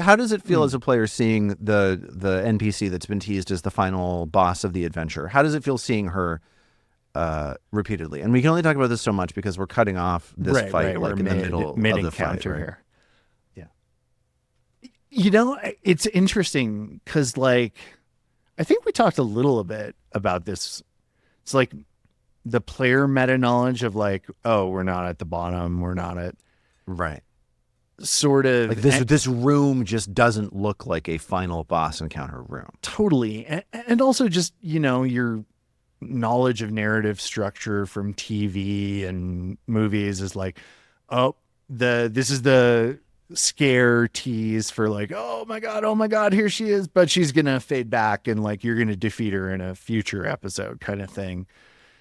how does it feel as a player seeing the NPC that's been teased as the final boss of the adventure? How does it feel seeing her repeatedly? And we can only talk about this so much because we're cutting off this fight We're in the middle of the fight. Right? Here. Yeah. You know, it's interesting because, like, I think we talked a little bit about this. It's like the player meta knowledge of like, oh, we're not at the bottom. We're not at right. Sort of like this room just doesn't look like a final boss encounter room. Totally. And also just, you know, your knowledge of narrative structure from TV and movies is like, oh, this is the scare tease for like, oh my God, here she is, but she's going to fade back and like, you're going to defeat her in a future episode kind of thing.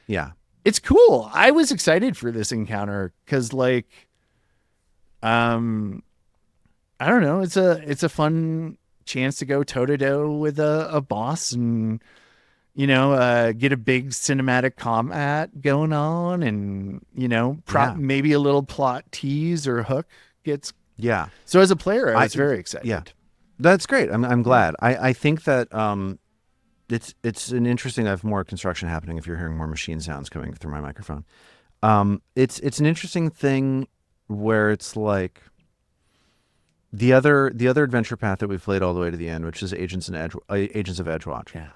Yeah. It's cool. I was excited for this encounter because like, I don't know. It's a fun chance to go toe to toe with a boss and, you know, get a big cinematic combat going on and, you know, maybe a little plot tease or hook gets. Yeah. So as a player, I was very excited. Yeah, that's great. I'm glad. I think that, it's an interesting, I have more construction happening if you're hearing more machine sounds coming through my microphone. It's an interesting thing where it's like the other adventure path that we've played all the way to the end, which is Agents of Edgewatch. Yeah.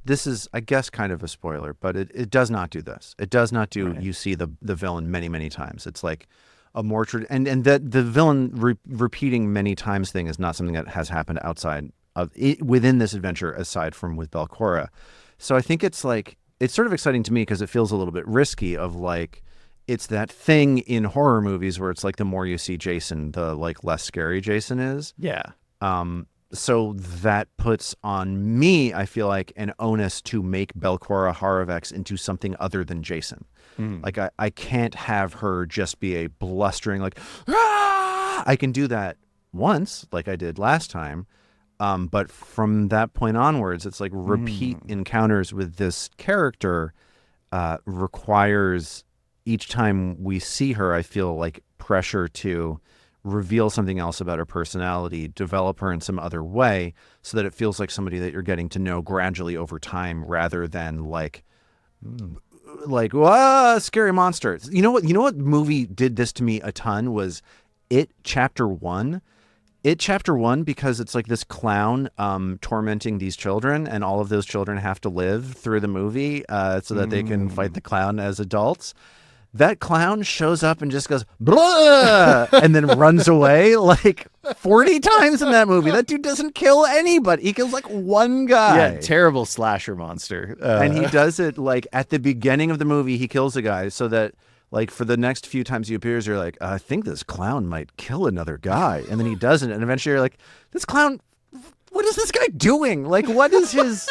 This is, I guess, kind of a spoiler, but it does not do this. It does not do, you see the villain many, many times. It's like a more, and that the villain repeating many times thing is not something that has happened outside of it, within this adventure, aside from with Belcora. So I think it's like, it's sort of exciting to me because it feels a little bit risky of like, it's that thing in horror movies where it's like the more you see Jason, the like less scary Jason is. Yeah. So that puts on me, I feel like, an onus to make Belcora Haravex into something other than Jason. Like I can't have her just be a blustering like, ah! I can do that once, like I did last time. But from that point onwards, it's like repeat encounters with this character requires, each time we see her, I feel like pressure to reveal something else about her personality, develop her in some other way so that it feels like somebody that you're getting to know gradually over time rather than like scary monsters. You know what movie did this to me a ton was It Chapter 1. It Chapter 1, because it's like this clown tormenting these children, and all of those children have to live through the movie so that they can fight the clown as adults. That clown shows up and just goes, blah, and then runs away like 40 times in that movie. That dude doesn't kill anybody. He kills like one guy. Yeah, terrible slasher monster. And he does it like at the beginning of the movie, he kills a guy so that like for the next few times he appears, you're like, I think this clown might kill another guy. And then he doesn't. And eventually you're like, this clown, what is this guy doing? Like, what is his...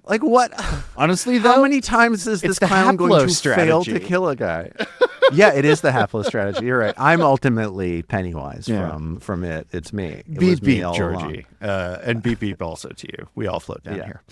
Like what? Honestly, though, how many times is this clown going to fail to kill a guy? Yeah, it is the Haplo strategy. You're right. I'm ultimately Pennywise from it. It's me. It beep was me beep, all Georgie, and beep beep also to you. We all float down here.